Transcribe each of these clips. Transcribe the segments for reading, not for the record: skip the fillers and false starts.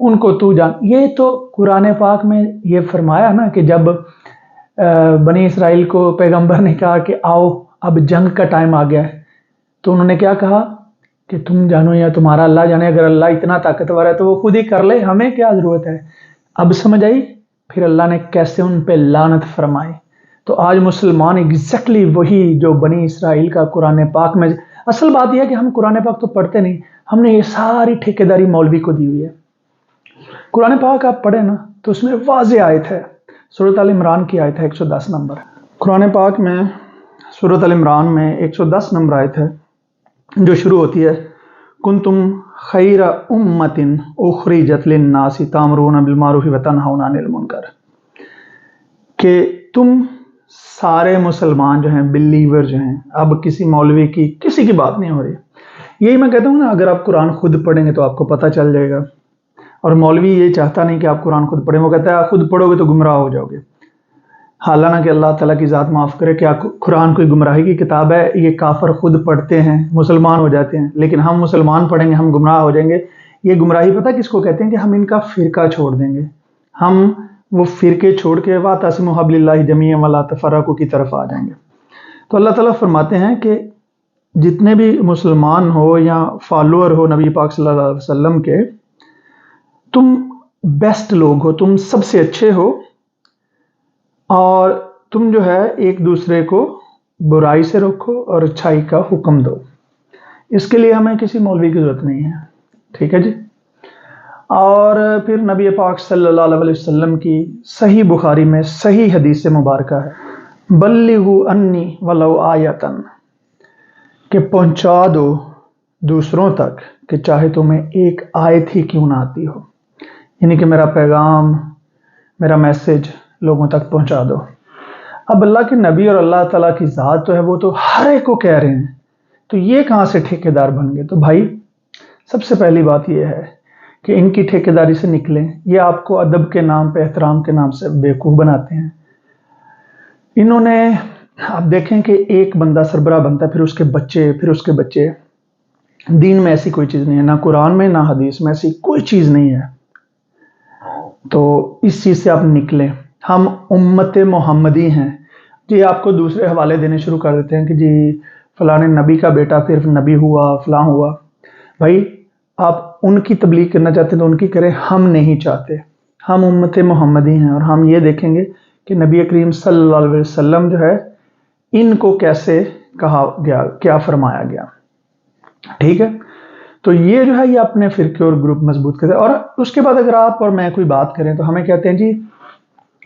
ان کو تو جان۔ یہ تو قرآن پاک میں یہ فرمایا نا کہ جب بنی اسرائیل کو پیغمبر نے کہا کہ آؤ اب جنگ کا ٹائم آ گیا ہے، تو انہوں نے کیا کہا کہ تم جانو یا تمہارا اللہ جانے، اگر اللہ اتنا طاقتور ہے تو وہ خود ہی کر لے، ہمیں کیا ضرورت ہے۔ اب سمجھ آئی پھر اللہ نے کیسے ان پہ لعنت فرمائی۔ تو آج مسلمان ایگزیکٹلی وہی جو بنی اسرائیل کا قرآن پاک میں، اصل بات یہ ہے کہ ہم قرآن پاک تو پڑھتے نہیں، ہم نے یہ ساری ٹھیکیداری مولوی کو دی ہوئی ہے۔ قرآن پاک آپ پڑھیں نا تو اس میں واضح آیت ہے، سورۃ ال عمران کی آیت ہے 110 نمبر۔ قرآن پاک میں سورۃ ال عمران میں 110 نمبر آیت ہے جو شروع ہوتی ہے کنتم خیر امت اخرجت للناس تامرون بالمعروف وتنہون عن المنکر، کہ تم سارے مسلمان جو ہیں، بلیور جو ہیں، اب کسی مولوی کی کسی کی بات نہیں ہو رہی۔ یہی میں کہتا ہوں نا، اگر آپ قرآن خود پڑھیں گے تو آپ کو پتہ چل جائے گا، اور مولوی یہ چاہتا نہیں کہ آپ قرآن خود پڑھیں، وہ کہتا ہے خود پڑھو گے تو گمراہ ہو جاؤ گے۔ حالانکہ اللہ تعالیٰ کی ذات معاف کرے کہ قرآن کوئی گمراہی کی کتاب ہے، یہ کافر خود پڑھتے ہیں مسلمان ہو جاتے ہیں، لیکن ہم مسلمان پڑھیں گے ہم گمراہ ہو جائیں گے۔ یہ گمراہی پتہ کس کو کہتے ہیں؟ کہ ہم ان کا فرقہ چھوڑ دیں گے، ہم وہ فرقے چھوڑ کے واعتصموا بحبل اللہ جمیعا ولا تفرقوا کی طرف آ جائیں گے۔ تو اللہ تعالیٰ فرماتے ہیں کہ جتنے بھی مسلمان ہو یا فالوور ہو نبی پاک صلی اللہ علیہ وسلم کے، تم بیسٹ لوگ ہو، تم سب سے اچھے ہو، اور تم جو ہے ایک دوسرے کو برائی سے روکو اور اچھائی کا حکم دو۔ اس کے لیے ہمیں کسی مولوی کی ضرورت نہیں ہے، ٹھیک ہے جی۔ اور پھر نبی پاک صلی اللہ علیہ وسلم کی صحیح بخاری میں صحیح حدیث مبارکہ ہے، بلغوا انی ولو آیۃ، کہ پہنچا دو دوسروں تک کہ چاہے تمہیں ایک آیت ہی کیوں نہ آتی ہو، یعنی کہ میرا پیغام، میرا میسج لوگوں تک پہنچا دو۔ اب اللہ کے نبی اور اللہ تعالیٰ کی ذات تو ہے، وہ تو ہر ایک کو کہہ رہے ہیں، تو یہ کہاں سے ٹھیکیدار بن گئے؟ تو بھائی سب سے پہلی بات یہ ہے کہ ان کی ٹھیکیداری سے نکلیں، یہ آپ کو ادب کے نام پہ، احترام کے نام سے بیوقوف بناتے ہیں۔ انہوں نے، آپ دیکھیں کہ ایک بندہ سربراہ بنتا ہے، پھر اس کے بچے، پھر اس کے بچے۔ دین میں ایسی کوئی چیز نہیں ہے، نہ قرآن میں نہ حدیث میں ایسی کوئی چیز نہیں ہے۔ تو اس چیز سے آپ نکلیں، ہم امت محمدی ہیں جی۔ آپ کو دوسرے حوالے دینے شروع کر دیتے ہیں کہ جی فلاں نبی کا بیٹا پھر نبی ہوا، فلاں ہوا۔ بھائی آپ ان کی تبلیغ کرنا چاہتے ہیں تو ان کی کریں، ہم نہیں چاہتے۔ ہم امت محمدی ہیں، اور ہم یہ دیکھیں گے کہ نبی کریم صلی اللہ علیہ وسلم جو ہے ان کو کیسے کہا گیا، کیا فرمایا گیا، ٹھیک ہے۔ تو یہ جو ہے یہ اپنے فرقے اور گروپ مضبوط کرتے ہیں۔ اور اس کے بعد اگر آپ اور میں کوئی بات کریں تو ہمیں کہتے ہیں جی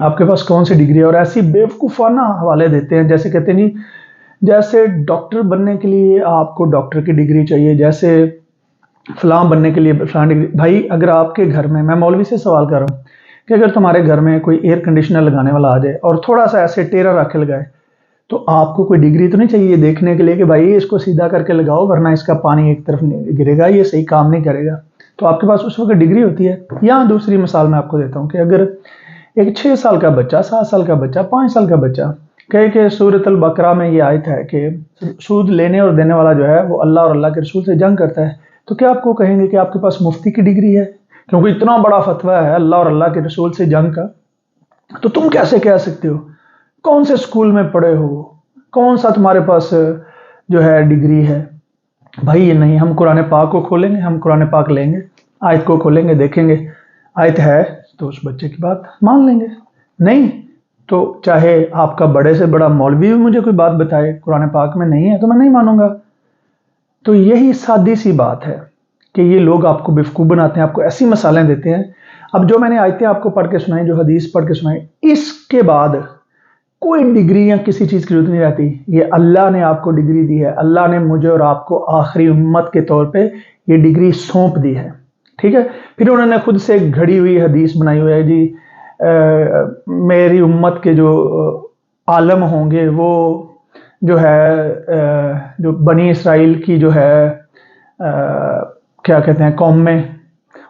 آپ کے پاس کون سی ڈگری ہے، اور ایسی بیوقوفانہ حوالے دیتے ہیں، جیسے کہتے ہیں جی جیسے ڈاکٹر بننے کے لیے آپ کو ڈاکٹر کی ڈگری چاہیے، جیسے فلاں بننے کے لیے فلاں ڈگری۔ بھائی اگر آپ کے گھر میں مولوی سے سوال کر رہا ہوں کہ اگر تمہارے گھر میں کوئی ایئر کنڈیشنر لگانے والا آ جائے اور تھوڑا سا ایسے ٹیرا رکھ کے لگائے، تو آپ کو کوئی ڈگری تو نہیں چاہیے یہ دیکھنے کے لیے کہ بھائی اس کو سیدھا کر کے لگاؤ ورنہ اس کا پانی ایک طرف گرے گا، یہ صحیح کام نہیں کرے گا۔ تو آپ کے پاس اس وقت ڈگری ہوتی ہے۔ یا دوسری مثال میں آپ کو دیتا ہوں کہ اگر ایک 6 سال کا بچہ، 7 سال کا بچہ، 5 سال کا بچہ کہے کہ سورۃ البقرہ میں یہ آیت ہے کہ سود لینے اور دینے والا جو ہے وہ اللہ اور اللہ کے رسول سے جنگ کرتا ہے، تو کیا آپ کو کہیں گے کہ آپ کے پاس مفتی کی ڈگری ہے؟ کیونکہ اتنا بڑا فتویٰ ہے اللہ اور اللہ کے رسول سے جنگ کا، تو تم کیسے کہہ سکتے ہو؟ کون سے اسکول میں پڑھے ہو؟ کون سا تمہارے پاس جو ہے ڈگری ہے؟ بھائی یہ نہیں، ہم قرآن پاک کو کھولیں گے، ہم قرآن پاک لیں گے، آیت کو کھولیں گے، دیکھیں گے آیت ہے تو اس بچے کی بات مان لیں گے، نہیں تو چاہے آپ کا بڑے سے بڑا مولوی بھی مجھے کوئی بات بتائے قرآن پاک میں نہیں ہے تو میں نہیں مانوں گا۔ تو یہی سادی سی بات ہے کہ یہ لوگ آپ کو بیوقوف بناتے ہیں، آپ کو ایسی مثالیں دیتے ہیں۔ اب جو میں نے آیتیں آپ کو پڑھ کے سنائی، جو حدیث پڑھ کے سنائی، اس کے بعد کوئی ڈگری یا کسی چیز کی ضرورت نہیں رہتی۔ یہ اللہ نے آپ کو ڈگری دی ہے، اللہ نے مجھے اور آپ کو آخری امت کے طور پہ یہ ڈگری سونپ دی ہے، ٹھیک ہے۔ پھر انہوں نے خود سے ایک گھڑی ہوئی حدیث بنائی ہوئی ہے جی میری امت کے جو عالم ہوں گے وہ جو ہے جو بنی اسرائیل کی جو ہے کیا کہتے ہیں قوم میں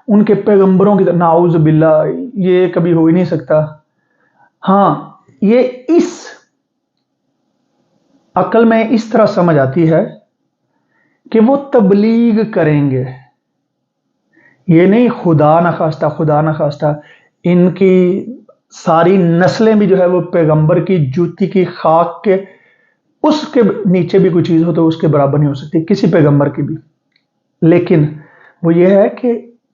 ان کے پیغمبروں کی، نعوذ باللہ یہ کبھی ہو ہی نہیں سکتا۔ ہاں یہ اس عقل میں اس طرح سمجھ آتی ہے کہ وہ تبلیغ کریں گے. یہ نہیں خدا نہ خواستہ ان کی ساری نسلیں بھی جو ہے وہ پیغمبر کی جوتی کی خاک کے اس کے نیچے بھی کوئی چیز ہو تو اس کے برابر نہیں ہو سکتی کسی پیغمبر کی بھی. لیکن وہ یہ ہے کہ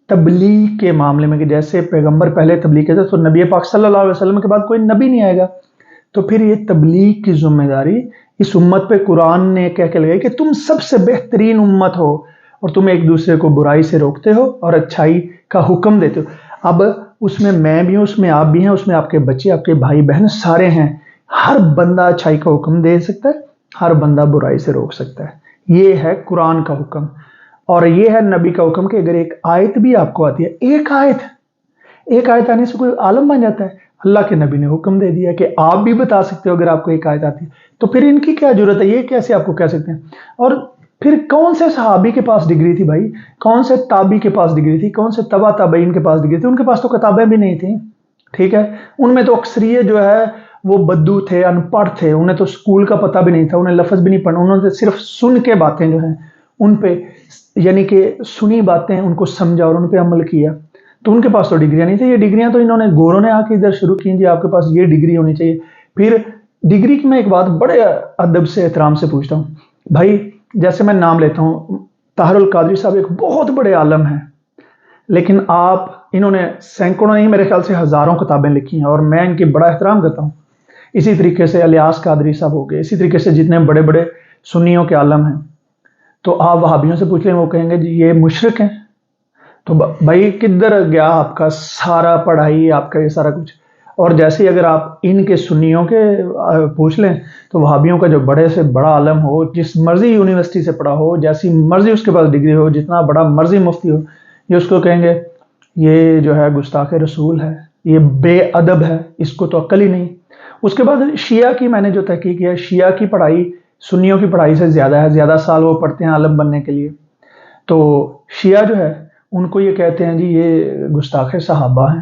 تبلیغ کے معاملے میں کہ جیسے پیغمبر پہلے تبلیغ کرتے تو نبی پاک صلی اللہ علیہ وسلم کے بعد کوئی نبی نہیں آئے گا، تو پھر یہ تبلیغ کی ذمہ داری اس امت پہ قرآن نے کہہ کے لگائی کہ تم سب سے بہترین امت ہو اور تم ایک دوسرے کو برائی سے روکتے ہو اور اچھائی کا حکم دیتے ہو. اب اس میں بھی ہوں، اس میں آپ بھی ہیں، اس میں آپ کے بچے، آپ کے بھائی بہن سارے ہیں. ہر بندہ اچھائی کا حکم دے سکتا ہے، ہر بندہ برائی سے روک سکتا ہے. یہ ہے قرآن کا حکم، اور یہ ہے نبی کا حکم کہ اگر ایک آیت بھی آپ کو آتی ہے، ایک آیت آنے سے کوئی عالم بن جاتا ہے. اللہ کے نبی نے حکم دے دیا کہ آپ بھی بتا سکتے ہو اگر آپ کو ایک آیت آتی ہے، تو پھر ان کی کیا ضرورت ہے؟ یہ کیسے آپ کو کہہ سکتے ہیں؟ اور پھر کون سے صحابی کے پاس ڈگری تھی بھائی؟ کون سے تابی کے پاس ڈگری تھی؟ کون سے تبا تابعین کے پاس ڈگری تھی؟ ان کے پاس تو کتابیں بھی نہیں تھیں. ٹھیک ہے، ان میں تو اکثریت جو ہے وہ بدو تھے، ان پڑھ تھے، انہیں تو اسکول کا پتہ بھی نہیں تھا، انہیں لفظ بھی نہیں پڑھنا، انہوں نے صرف سن کے باتیں جو ہیں ان پہ، یعنی کہ سنی باتیں ان کو سمجھا اور ان پہ عمل کیا. تو ان کے پاس تو ڈگریاں نہیں تھی. یہ ڈگریاں تو انہوں نے گوروں نے آ کے ادھر شروع کی، جی آپ کے پاس یہ ڈگری ہونی چاہیے. پھر ڈگری کی میں ایک بات بڑے ادب سے احترام سے پوچھتا ہوں بھائی، جیسے میں نام لیتا ہوں، طاہر القادری صاحب ایک بہت بڑے عالم ہیں، لیکن انہوں نے سینکڑوں نہیں میرے خیال سے ہزاروں کتابیں لکھی ہیں اور میں ان کی بڑا احترام کرتا ہوں. اسی طریقے سے الیاس قادری صاحب ہو گئے، اسی طریقے سے جتنے بڑے بڑے سنیوں کے عالم ہیں. تو آپ وہابیوں سے پوچھ لیں، وہ کہیں گے جی یہ مشرک ہیں. تو بھائی کدھر گیا آپ کا سارا پڑھائی، آپ کا یہ سارا کچھ؟ اور جیسے اگر آپ ان کے سنیوں کے پوچھ لیں تو وہابیوں کا جو بڑے سے بڑا عالم ہو، جس مرضی یونیورسٹی سے پڑھا ہو، جیسی مرضی اس کے پاس ڈگری ہو، جتنا بڑا مرضی مفتی ہو، یہ اس کو کہیں گے یہ جو ہے گستاخ رسول ہے، یہ بے ادب ہے، اس کو تو عقل ہی نہیں. اس کے بعد شیعہ کی میں نے جو تحقیق کیا، شیعہ کی پڑھائی سنیوں کی پڑھائی سے زیادہ ہے، زیادہ سال وہ پڑھتے ہیں عالم بننے کے لیے. تو شیعہ جو ہے ان کو یہ کہتے ہیں جی یہ گستاخ صحابہ ہیں،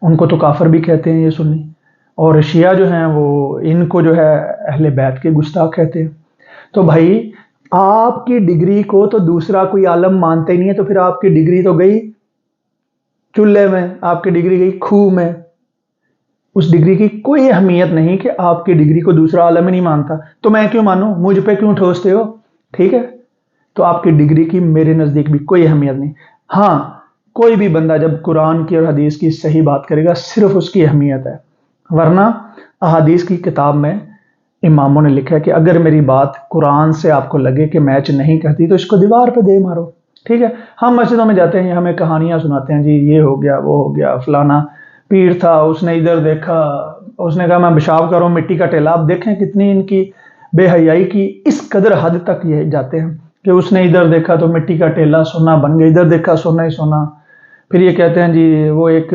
ان کو تو کافر بھی کہتے ہیں یہ سنی. اور شیعہ جو ہیں وہ ان کو جو ہے اہل بیت کے گستاخ کہتے ہیں. تو بھائی آپ کی ڈگری کو تو دوسرا کوئی عالم مانتے ہی نہیں ہے، تو پھر آپ کی ڈگری تو گئی چولہے میں، آپ کی ڈگری گئی کھوہ میں. اس ڈگری کی کوئی اہمیت نہیں کہ آپ کی ڈگری کو دوسرا عالم ہی نہیں مانتا، تو میں کیوں مانوں؟ مجھ پہ کیوں ٹھوستے ہو؟ ٹھیک ہے، تو آپ کی ڈگری کی میرے نزدیک بھی کوئی اہمیت نہیں. ہاں، کوئی بھی بندہ جب قرآن کی اور حدیث کی صحیح بات کرے گا صرف اس کی اہمیت ہے. ورنہ احادیث کی کتاب میں اماموں نے لکھا ہے کہ اگر میری بات قرآن سے آپ کو لگے کہ میچ نہیں کرتی تو اس کو دیوار پہ دے مارو. ٹھیک ہے، ہم مسجدوں میں جاتے ہیں، ہمیں کہانیاں سناتے ہیں، جی یہ ہو گیا وہ ہو گیا، فلانا پیر تھا اس نے ادھر دیکھا، اس نے کہا میں پیشاب کروں مٹی کا ٹیلا. آپ دیکھیں کتنی ان کی بے حیائی کی اس قدر حد تک یہ جاتے ہیں کہ اس نے ادھر دیکھا تو مٹی کا ٹیلا سونا بن گیا، ادھر دیکھا سونا ہی سونا. پھر یہ کہتے ہیں جی وہ ایک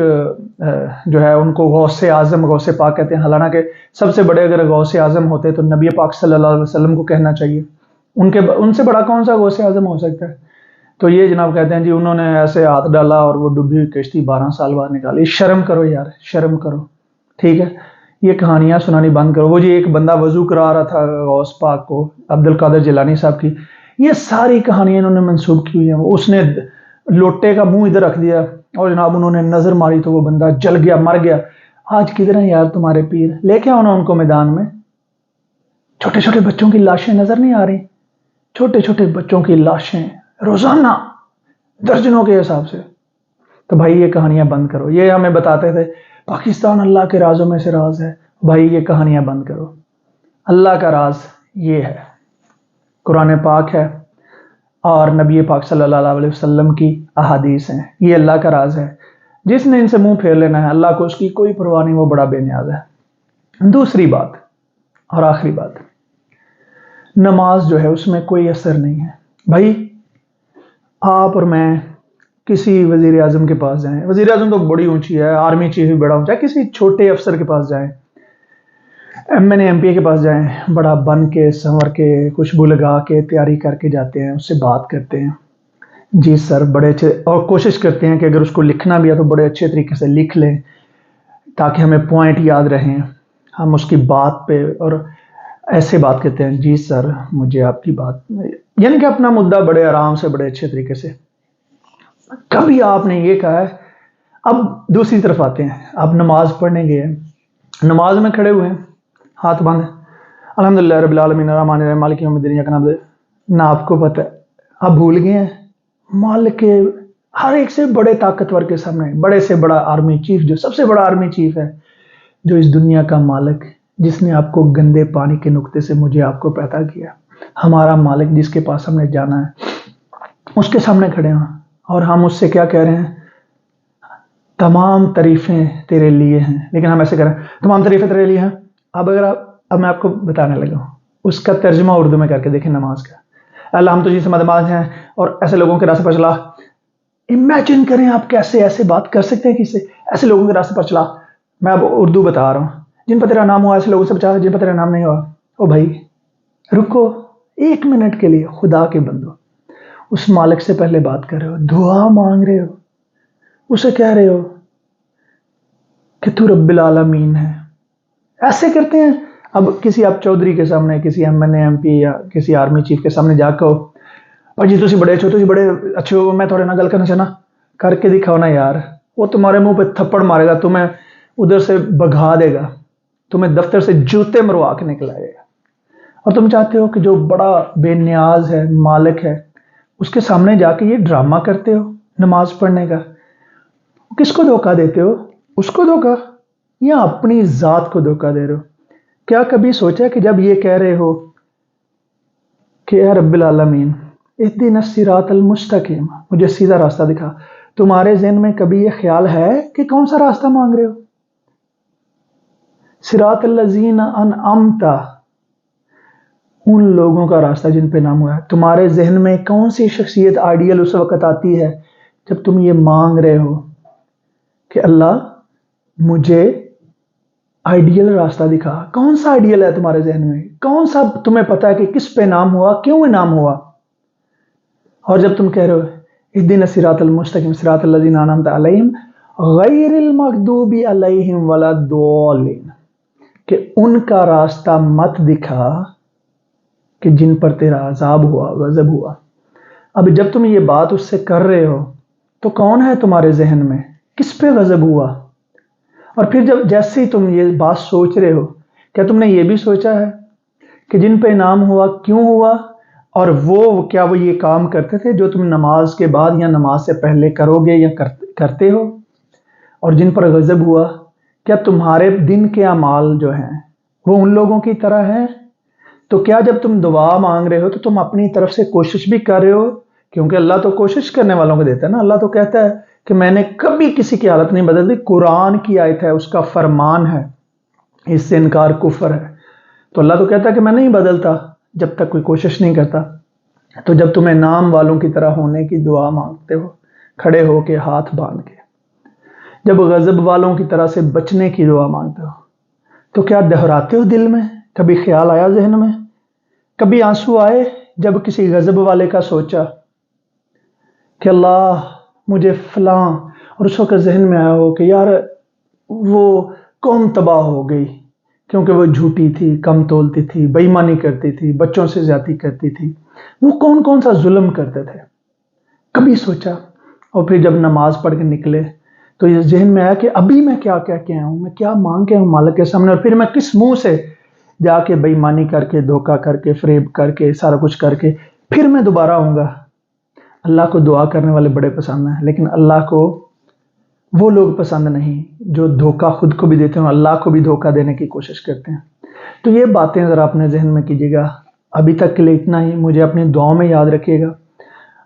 جو ہے ان کو غوث اعظم غوث پاک کہتے ہیں، حالانکہ سب سے بڑے اگر غوث اعظم ہوتے تو نبی پاک صلی اللہ علیہ وسلم کو کہنا چاہیے، ان سے بڑا کون سا غوث اعظم ہو سکتا ہے؟ تو یہ جناب کہتے ہیں جی انہوں نے ایسے ہاتھ ڈالا اور وہ ڈوبی ہوئی کشتی 12 سال بعد نکالی. شرم کرو یار، شرم کرو. ٹھیک ہے، یہ کہانیاں سنانی بند کرو. وہ جی ایک بندہ وضو کرا رہا تھا غوث پاک کو، عبد القادر جیلانی صاحب کی، یہ ساری کہانیاں انہوں نے منسوب کی ہوئی ہیں. اس نے لوٹے کا منہ ادھر رکھ دیا اور جناب انہوں نے نظر ماری تو وہ بندہ جل گیا، مر گیا. آج کدھر ہیں یار تمہارے پیر؟ لے کے آنا ان کو میدان میں. چھوٹے چھوٹے بچوں کی لاشیں نظر نہیں آ رہی؟ چھوٹے چھوٹے بچوں کی لاشیں روزانہ درجنوں کے حساب سے. تو بھائی یہ کہانیاں بند کرو. یہ ہمیں بتاتے تھے پاکستان اللہ کے رازوں میں سے راز ہے. بھائی یہ کہانیاں بند کرو. اللہ کا راز یہ ہے، قرآن پاک ہے اور نبی پاک صلی اللہ علیہ وسلم کی احادیث ہیں. یہ اللہ کا راز ہے. جس نے ان سے منہ پھیر لینا ہے اللہ کو اس کی کوئی پرواہ نہیں، وہ بڑا بے نیاز ہے. دوسری بات اور آخری بات، نماز جو ہے اس میں کوئی اثر نہیں ہے. بھائی آپ اور میں کسی وزیر اعظم کے پاس جائیں، وزیر اعظم تو بڑی اونچی ہے، آرمی چیف بھی بڑا اونچا ہے، کسی چھوٹے افسر کے پاس جائیں، M N A M P A کے پاس جائیں، بڑا بن کے سنور کے خوشبو لگا کے تیاری کر کے جاتے ہیں، اس سے بات کرتے ہیں، جی سر بڑے اچھے، اور کوشش کرتے ہیں کہ اگر اس کو لکھنا بھی ہے تو بڑے اچھے طریقے سے لکھ لیں تاکہ ہمیں پوائنٹ یاد رہیں، ہم اس کی بات پہ. اور ایسے بات کہتے ہیں جی سر مجھے آپ کی بات، یعنی کہ اپنا مدعا بڑے آرام سے بڑے اچھے طریقے سے، کبھی آپ نے یہ کہا ہے۔ اب دوسری طرف آتے ہیں، آپ نماز پڑھنے گئے ہیں، نماز میں کھڑے ہوئے ہیں، ہاتھ باندھے، الحمدللہ رب العالمین الرحمن الرحیم مالک یوم الدین ایاک نعبد، نہ آپ کو پتہ ہے، آپ بھول گئے ہیں مالک کے ہر ایک سے بڑے طاقتور کے سامنے، بڑے سے بڑا آرمی چیف، جو سب سے بڑا آرمی چیف ہے، جو اس دنیا کا مالک، جس نے آپ کو گندے پانی کے نقطے سے مجھے آپ کو پیدا کیا، ہمارا مالک جس کے پاس ہم نے جانا ہے، اس کے سامنے کھڑے ہیں، اور ہم اس سے کیا کہہ رہے ہیں؟ تمام تعریفیں تیرے لیے ہیں، لیکن ہم ایسے کریں تمام تعریفیں تیرے لیے ہیں۔ اب میں آپ کو بتانے لگا ہوں، اس کا ترجمہ اردو میں کر کے دیکھیں نماز کا۔ اللہ ہم تجھی سے مدماز ہیں اور ایسے لوگوں کے راستے پر چلا۔ امیجن کریں آپ کیسے ایسے بات کر سکتے ہیں، کسی ایسے لوگوں کے راستے پر چلا۔ میں اب اردو بتا رہا ہوں، جن پر تیرا نام ہوا ایسے لوگوں سے بچا، جن پر تیرا نام نہیں ہوا۔ او بھائی رکو ایک منٹ کے لیے، خدا کے بندو، اس مالک سے پہلے بات کر رہے ہو، دعا مانگ رہے ہو، اسے کہہ رہے ہو کہ تو رب العالمین ہے۔ ایسے کرتے ہیں؟ اب کسی آپ چودھری کے سامنے، کسی M N A M P یا کسی آرمی چیف کے سامنے جا کے اور جی تسی بڑے اچھے ہو، تسی بڑے اچھے ہو، میں تھوڑے نہ گل کرنا چاہنا، کر کے دکھاؤ نا یار۔ وہ تمہارے منہ پہ تھپڑ مارے گا، تمہیں ادھر سے بگا دے گا، تمہیں دفتر سے جوتے مروا کے نکلائے گا۔ اور تم چاہتے ہو کہ جو بڑا بے نیاز ہے، مالک ہے، اس کے سامنے جا کے یہ ڈرامہ کرتے ہو نماز پڑھنے کا؟ کس کو دھوکہ دیتے ہو؟ اس کو دھوکہ یا اپنی ذات کو دھوکہ دے رہے ہو؟ کیا کبھی سوچا کہ جب یہ کہہ رہے ہو کہ اے رب العالمین اہدنا الصراط المستقیم، مجھے سیدھا راستہ دکھا، تمہارے ذہن میں کبھی یہ خیال ہے کہ کون سا راستہ مانگ رہے ہو؟ صراط الذین انعمت، ان لوگوں کا راستہ جن پہ نام ہوا ہے۔ تمہارے ذہن میں کون سی شخصیت آئیڈیل اس وقت آتی ہے جب تم یہ مانگ رہے ہو کہ اللہ مجھے آئیڈیل راستہ دکھا؟ کون سا آئیڈیل ہے تمہارے ذہن میں؟ کون سا تمہیں پتا ہے کہ کس پہ نام ہوا، کیوں نام ہوا؟ اور جب تم کہہ رہے ہو اہدنا الصراط المستقیم صراط الذین انعمت علیہم غیر المغضوب علیہم ولا الضالین، کہ ان کا راستہ مت دکھا کہ جن پر تیرا عذاب ہوا، غضب ہوا۔ اب جب تم یہ بات اس سے کر رہے ہو تو کون ہے تمہارے ذہن میں؟ کس پہ غضب ہوا؟ اور پھر جب جیسے ہی تم یہ بات سوچ رہے ہو، کیا تم نے یہ بھی سوچا ہے کہ جن پہ انعام ہوا کیوں ہوا، اور کیا وہ یہ کام کرتے تھے جو تم نماز کے بعد یا نماز سے پہلے کرو گے یا کرتے ہو؟ اور جن پر غضب ہوا، کیا تمہارے دن کے اعمال جو ہیں وہ ان لوگوں کی طرح ہیں؟ تو کیا جب تم دعا مانگ رہے ہو تو تم اپنی طرف سے کوشش بھی کر رہے ہو؟ کیونکہ اللہ تو کوشش کرنے والوں کو دیتا ہے نا۔ اللہ تو کہتا ہے کہ میں نے کبھی کسی کی حالت نہیں بدل دی، قرآن کی آیت ہے، اس کا فرمان ہے، اس سے انکار کفر ہے۔ تو اللہ تو کہتا ہے کہ میں نہیں بدلتا جب تک کوئی کوشش نہیں کرتا۔ تو جب تم انعام والوں کی طرح ہونے کی دعا مانگتے ہو، کھڑے ہو کے ہاتھ باندھ کے، جب غضب والوں کی طرح سے بچنے کی دعا مانگتے ہو، تو کیا دہراتے ہو دل میں؟ کبھی خیال آیا ذہن میں؟ کبھی آنسو آئے جب کسی غضب والے کا سوچا کہ اللہ مجھے فلاں، اور اس وقت ذہن میں آیا ہو کہ یار وہ قوم تباہ ہو گئی کیونکہ وہ جھوٹی تھی، کم تولتی تھی، بے ایمانی کرتی تھی، بچوں سے زیادتی کرتی تھی، وہ کون کون سا ظلم کرتے تھے؟ کبھی سوچا؟ اور پھر جب نماز پڑھ کے نکلے تو یہ ذہن میں آیا کہ ابھی میں کیا کہہ کے آیا ہوں، میں کیا مانگ کے آیا ہوں مالک کے سامنے، اور پھر میں کس منہ سے جا کے بے ایمانی کر کے، دھوکہ کر کے، فریب کر کے، سارا کچھ کر کے پھر میں دوبارہ آؤں گا۔ اللہ کو دعا کرنے والے بڑے پسند ہیں، لیکن اللہ کو وہ لوگ پسند نہیں جو دھوکہ خود کو بھی دیتے ہیں، اللہ کو بھی دھوکہ دینے کی کوشش کرتے ہیں۔ تو یہ باتیں ذرا اپنے ذہن میں کیجیے گا۔ ابھی تک کے لیے اتنا ہی، مجھے اپنی دعاؤں میں یاد رکھیے گا،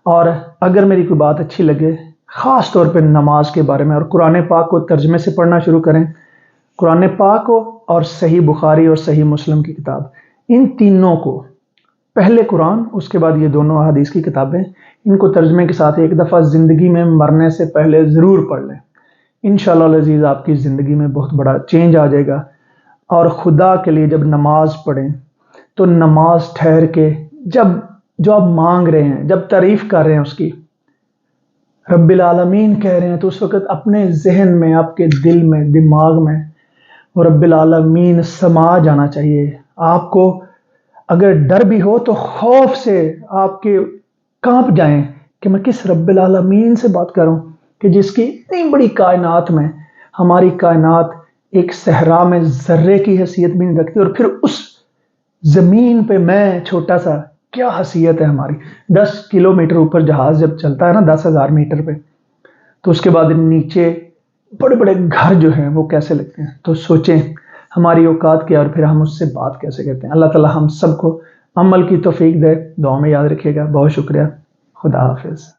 اور اگر میری کوئی بات اچھی لگے، خاص طور پہ نماز کے بارے میں، اور قرآن پاک کو ترجمے سے پڑھنا شروع کریں، قرآن پاک کو اور صحیح بخاری اور صحیح مسلم کی کتاب، ان تینوں کو، پہلے قرآن، اس کے بعد یہ دونوں احادیث کی کتابیں، ان کو ترجمے کے ساتھ ایک دفعہ زندگی میں مرنے سے پہلے ضرور پڑھ لیں۔ انشاءاللہ العزیز آپ کی زندگی میں بہت بڑا چینج آ جائے گا۔ اور خدا کے لیے جب نماز پڑھیں تو نماز ٹھہر کے، جب جو آپ مانگ رہے ہیں، جب تعریف کر رہے ہیں اس کی، رب العالمین کہہ رہے ہیں، تو اس وقت اپنے ذہن میں، آپ کے دل میں، دماغ میں رب العالمین سما جانا چاہیے۔ آپ کو اگر ڈر بھی ہو تو خوف سے آپ کے کانپ جائیں کہ میں کس رب العالمین سے بات کروں کہ جس کی اتنی بڑی کائنات میں ہماری کائنات ایک صحرا میں ذرے کی حیثیت بھی نہیں رکھتی، اور پھر اس زمین پہ میں چھوٹا سا، کیا حیثیت ہے ہماری۔ 10 کلومیٹر اوپر جہاز جب چلتا ہے نا 10,000 میٹر پہ، تو اس کے بعد نیچے بڑے بڑے گھر جو ہیں وہ کیسے لگتے ہیں، تو سوچیں ہماری اوقات کیا اور پھر ہم اس سے بات کیسے کرتے ہیں۔ اللہ تعالی ہم سب کو عمل کی توفیق دے، دعا میں یاد رکھیے گا۔ بہت شکریہ، خدا حافظ۔